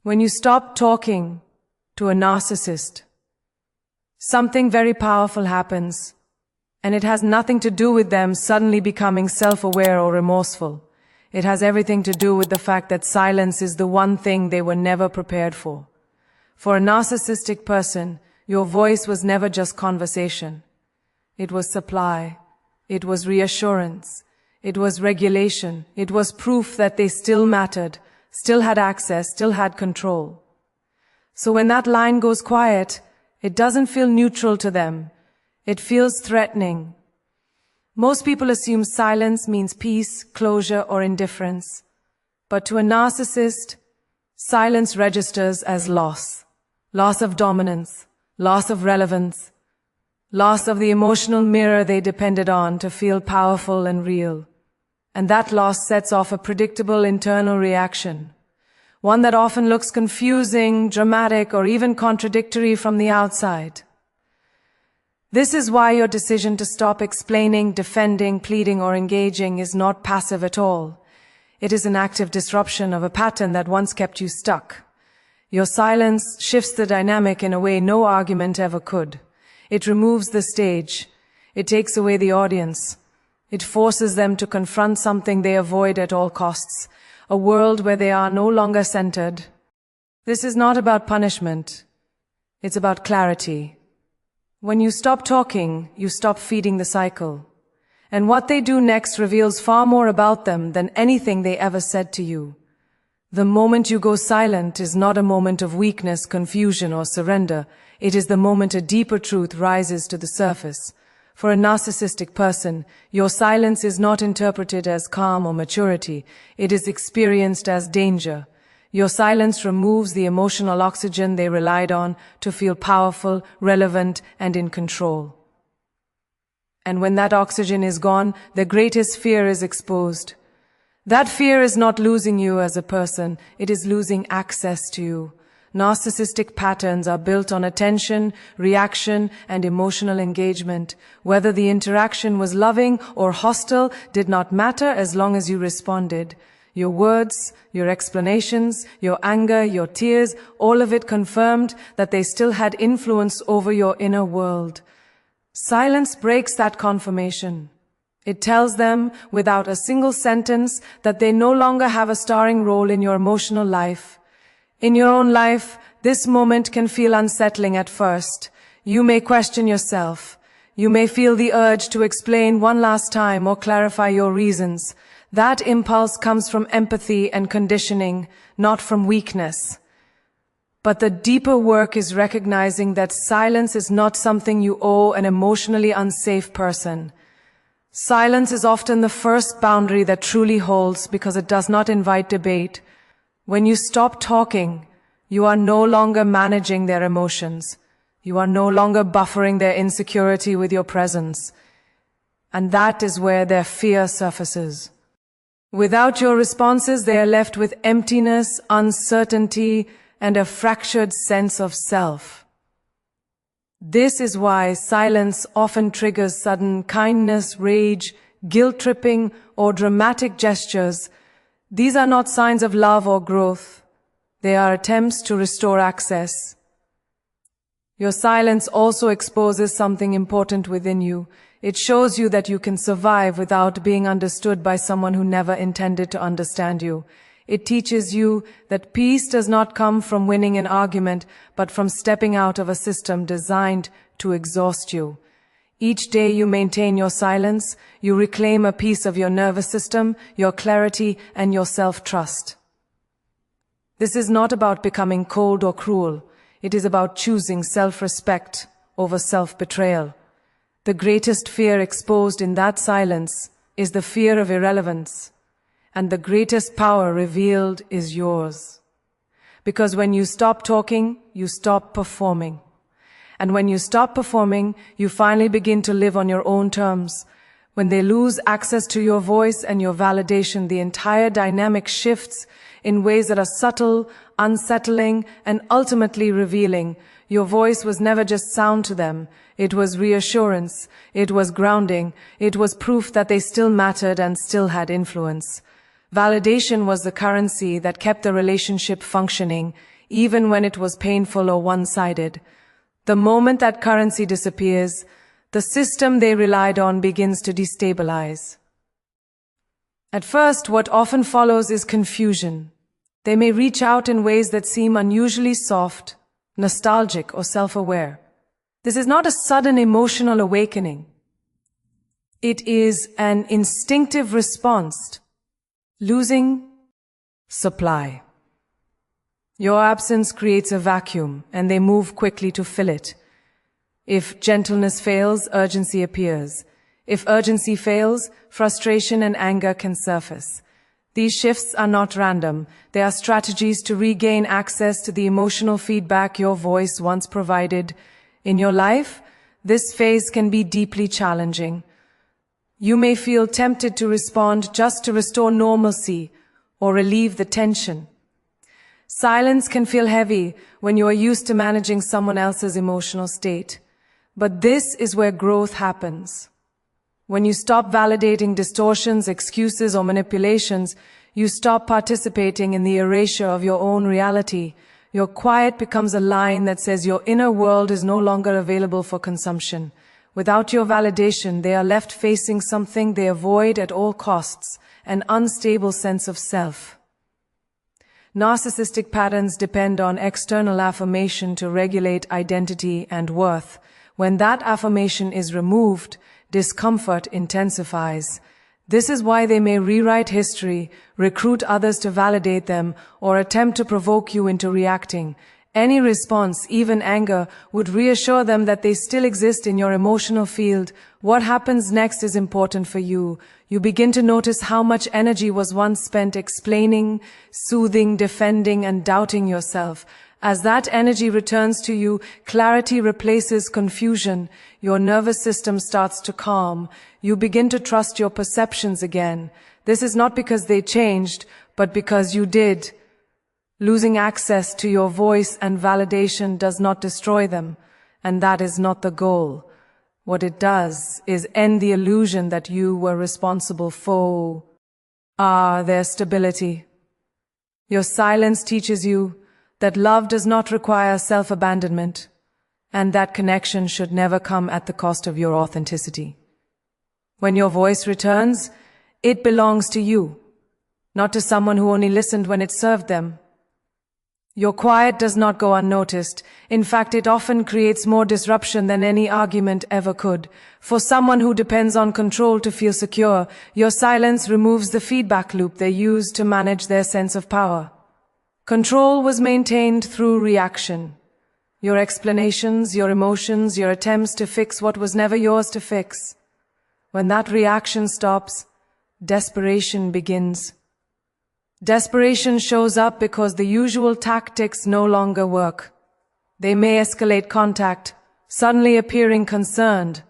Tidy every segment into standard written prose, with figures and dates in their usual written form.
When you stop talking to a narcissist, something very powerful happens, and it has nothing to do with them suddenly becoming self-aware or remorseful. It has everything to do with the fact that silence is the one thing they were never prepared for. For a narcissistic person, your voice was never just conversation. It was supply. It was reassurance. It was regulation. It was proof that they still mattered, still had access, still had control. So when that line goes quiet, it doesn't feel neutral to them. It feels threatening. Most people assume silence means peace, closure, or indifference. But to a narcissist, silence registers as loss. Loss of dominance, loss of relevance, loss of the emotional mirror they depended on to feel powerful and real. And that loss sets off a predictable internal reaction, one that often looks confusing, dramatic, or even contradictory from the outside. This is why your decision to stop explaining, defending, pleading, or engaging is not passive at all. It is an active disruption of a pattern that once kept you stuck. Your silence shifts the dynamic in a way no argument ever could. It removes the stage. It takes away the audience. It forces them to confront something they avoid at all costs, a world where they are no longer centered. This is not about punishment. It's about clarity. When you stop talking, you stop feeding the cycle. And what they do next reveals far more about them than anything they ever said to you. The moment you go silent is not a moment of weakness, confusion, or surrender. It is the moment a deeper truth rises to the surface. For a narcissistic person, your silence is not interpreted as calm or maturity. It is experienced as danger. Your silence removes the emotional oxygen they relied on to feel powerful, relevant, and in control. And when that oxygen is gone, their greatest fear is exposed. That fear is not losing you as a person, it is losing access to you. Narcissistic patterns are built on attention, reaction, and emotional engagement. Whether the interaction was loving or hostile did not matter as long as you responded. Your words, your explanations, your anger, your tears, all of it confirmed that they still had influence over your inner world. Silence breaks that confirmation. It tells them, without a single sentence, that they no longer have a starring role in your emotional life. In your own life, this moment can feel unsettling at first. You may question yourself. You may feel the urge to explain one last time or clarify your reasons. That impulse comes from empathy and conditioning, not from weakness. But the deeper work is recognizing that silence is not something you owe an emotionally unsafe person. Silence is often the first boundary that truly holds because it does not invite debate. When you stop talking, you are no longer managing their emotions. You are no longer buffering their insecurity with your presence. And that is where their fear surfaces. Without your responses, they are left with emptiness, uncertainty, and a fractured sense of self. This is why silence often triggers sudden kindness, rage, guilt-tripping, or dramatic gestures. These are not signs of love or growth. They are attempts to restore access. Your silence also exposes something important within you. It shows you that you can survive without being understood by someone who never intended to understand you. It teaches you that peace does not come from winning an argument, but from stepping out of a system designed to exhaust you. Each day you maintain your silence, you reclaim a piece of your nervous system, your clarity, and your self-trust. This is not about becoming cold or cruel. It is about choosing self-respect over self-betrayal. The greatest fear exposed in that silence is the fear of irrelevance. And the greatest power revealed is yours. Because when you stop talking, you stop performing. And when you stop performing, you finally begin to live on your own terms. When they lose access to your voice and your validation, the entire dynamic shifts in ways that are subtle, unsettling, and ultimately revealing. Your voice was never just sound to them. It was reassurance. It was grounding. It was proof that they still mattered and still had influence. Validation was the currency that kept the relationship functioning, even when it was painful or one-sided. The moment that currency disappears, the system they relied on begins to destabilize. At first, what often follows is confusion. They may reach out in ways that seem unusually soft, nostalgic, or self-aware. This is not a sudden emotional awakening. It is an instinctive response. Losing supply. Your absence creates a vacuum, and they move quickly to fill it. If gentleness fails, urgency appears. If urgency fails, frustration and anger can surface. These shifts are not random. They are strategies to regain access to the emotional feedback your voice once provided. In your life, this phase can be deeply challenging. You may feel tempted to respond just to restore normalcy or relieve the tension. Silence can feel heavy when you are used to managing someone else's emotional state. But this is where growth happens. When you stop validating distortions, excuses, or manipulations, you stop participating in the erasure of your own reality. Your quiet becomes a line that says your inner world is no longer available for consumption. Without your validation, they are left facing something they avoid at all costs, an unstable sense of self. Narcissistic patterns depend on external affirmation to regulate identity and worth. When that affirmation is removed, discomfort intensifies. This is why they may rewrite history, recruit others to validate them, or attempt to provoke you into reacting. Any response, even anger, would reassure them that they still exist in your emotional field. What happens next is important for you. You begin to notice how much energy was once spent explaining, soothing, defending, and doubting yourself. As that energy returns to you, clarity replaces confusion. Your nervous system starts to calm. You begin to trust your perceptions again. This is not because they changed, but because you did. Losing access to your voice and validation does not destroy them, and that is not the goal. What it does is end the illusion that you were responsible for their stability. Your silence teaches you that love does not require self-abandonment, and that connection should never come at the cost of your authenticity. When your voice returns, it belongs to you, not to someone who only listened when it served them. Your quiet does not go unnoticed. In fact, it often creates more disruption than any argument ever could. For someone who depends on control to feel secure, your silence removes the feedback loop they use to manage their sense of power. Control was maintained through reaction. Your explanations, your emotions, your attempts to fix what was never yours to fix. When that reaction stops, desperation begins. Desperation shows up because the usual tactics no longer work. They may escalate contact, suddenly appearing concerned,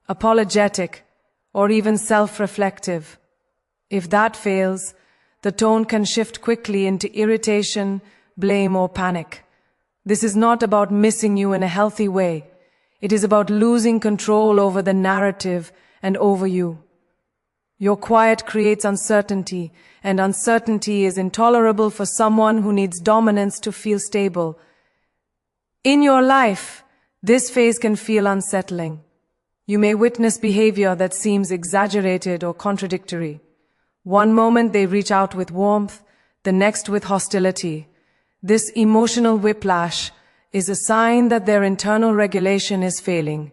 apologetic, or even self-reflective. If that fails, the tone can shift quickly into irritation, blame, or panic. This is not about missing you in a healthy way. It is about losing control over the narrative and over you. Your quiet creates uncertainty, and uncertainty is intolerable for someone who needs dominance to feel stable. In your life, this phase can feel unsettling. You may witness behavior that seems exaggerated or contradictory. One moment they reach out with warmth, the next with hostility. This emotional whiplash is a sign that their internal regulation is failing.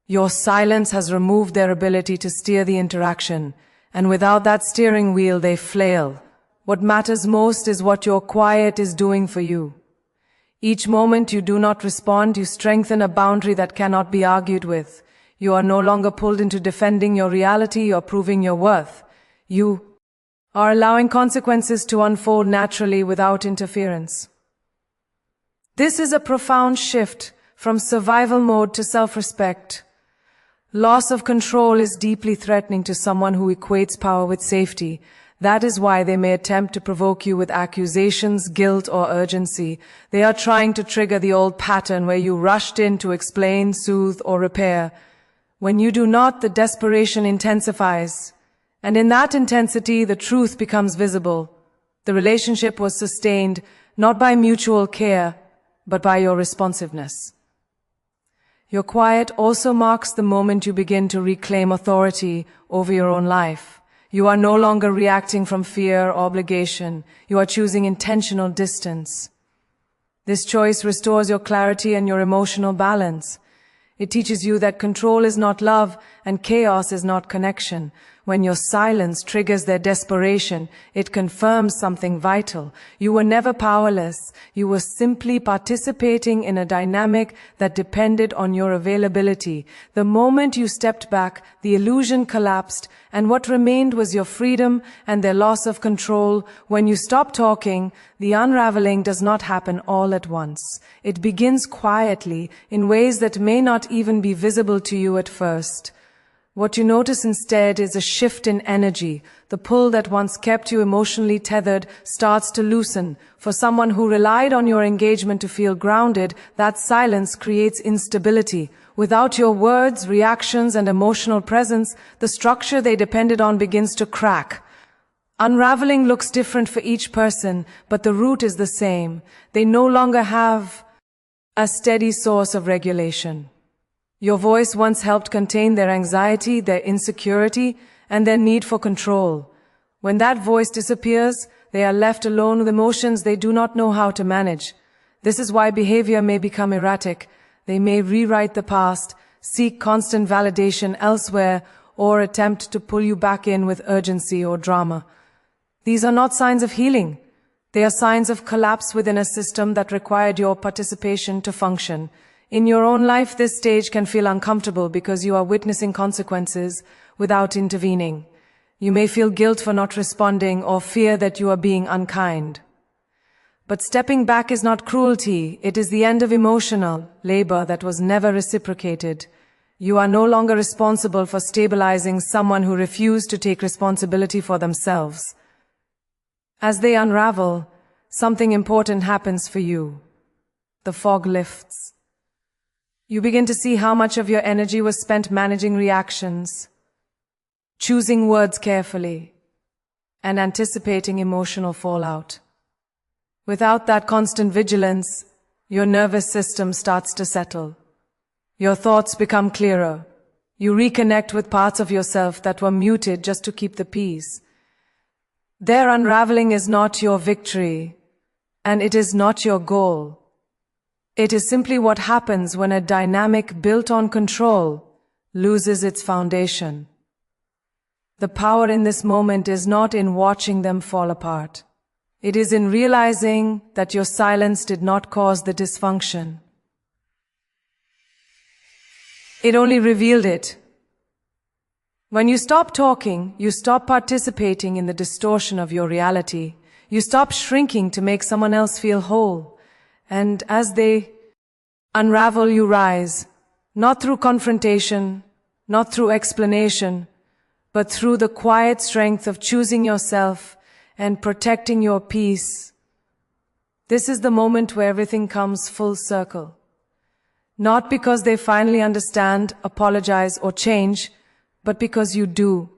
Your silence has removed their ability to steer the interaction, and without that steering wheel, they flail. What matters most is what your quiet is doing for you. Each moment you do not respond, you strengthen a boundary that cannot be argued with. You are no longer pulled into defending your reality or proving your worth. You are allowing consequences to unfold naturally without interference. This is a profound shift from survival mode to self-respect. Loss of control is deeply threatening to someone who equates power with safety. That is why they may attempt to provoke you with accusations, guilt, or urgency. They are trying to trigger the old pattern where you rushed in to explain, soothe, or repair. When you do not, the desperation intensifies, And in that intensity, the truth becomes visible. The relationship was sustained not by mutual care, but by your responsiveness. Your quiet also marks the moment you begin to reclaim authority over your own life. You are no longer reacting from fear or obligation. You are choosing intentional distance. This choice restores your clarity and your emotional balance. It teaches you that control is not love and chaos is not connection. When your silence triggers their desperation, it confirms something vital. You were never powerless. You were simply participating in a dynamic that depended on your availability. The moment you stepped back, the illusion collapsed, and what remained was your freedom and their loss of control. When you stop talking, the unraveling does not happen all at once. It begins quietly, in ways that may not even be visible to you at first. What you notice instead is a shift in energy. The pull that once kept you emotionally tethered starts to loosen. For someone who relied on your engagement to feel grounded, that silence creates instability. Without your words, reactions, and emotional presence, the structure they depended on begins to crack. Unraveling looks different for each person, but the root is the same. They no longer have a steady source of regulation. Your voice once helped contain their anxiety, their insecurity, and their need for control. When that voice disappears, they are left alone with emotions they do not know how to manage. This is why behavior may become erratic. They may rewrite the past, seek constant validation elsewhere, or attempt to pull you back in with urgency or drama. These are not signs of healing. They are signs of collapse within a system that required your participation to function. In your own life, this stage can feel uncomfortable because you are witnessing consequences without intervening. You may feel guilt for not responding or fear that you are being unkind. But stepping back is not cruelty. It is the end of emotional labor that was never reciprocated. You are no longer responsible for stabilizing someone who refused to take responsibility for themselves. As they unravel, something important happens for you. The fog lifts. You begin to see how much of your energy was spent managing reactions, choosing words carefully, and anticipating emotional fallout. Without that constant vigilance, your nervous system starts to settle. Your thoughts become clearer. You reconnect with parts of yourself that were muted just to keep the peace. Their unraveling is not your victory, and it is not your goal. It is simply what happens when a dynamic built on control loses its foundation. The power in this moment is not in watching them fall apart. It is in realizing that your silence did not cause the dysfunction. It only revealed it. When you stop talking, you stop participating in the distortion of your reality. You stop shrinking to make someone else feel whole. And as they unravel, you rise, not through confrontation, not through explanation, but through the quiet strength of choosing yourself and protecting your peace. This is the moment where everything comes full circle. Not because they finally understand, apologize, or change, but because you do.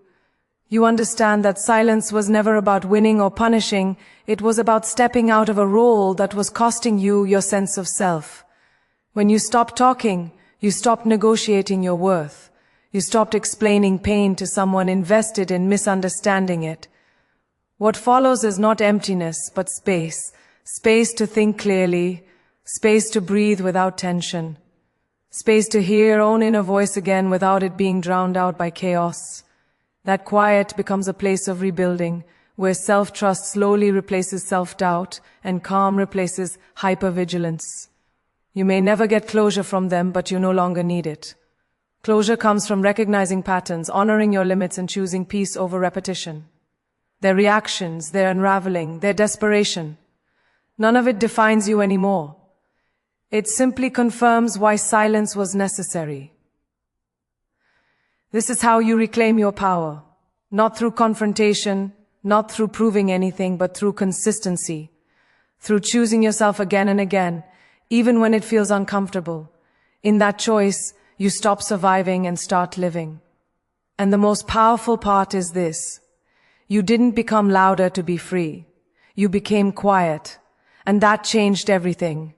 You understand that silence was never about winning or punishing. It was about stepping out of a role that was costing you your sense of self. When you stopped talking, you stopped negotiating your worth. You stopped explaining pain to someone invested in misunderstanding it. What follows is not emptiness, but space. Space to think clearly. Space to breathe without tension. Space to hear your own inner voice again without it being drowned out by chaos. That quiet becomes a place of rebuilding, where self-trust slowly replaces self-doubt and calm replaces hypervigilance. You may never get closure from them, but you no longer need it. Closure comes from recognizing patterns, honoring your limits, and choosing peace over repetition. Their reactions, their unraveling, their desperation, none of it defines you anymore. It simply confirms why silence was necessary. This is how you reclaim your power, not through confrontation, not through proving anything, but through consistency, through choosing yourself again and again, even when it feels uncomfortable. In that choice, you stop surviving and start living. And the most powerful part is this. You didn't become louder to be free. You became quiet. And that changed everything.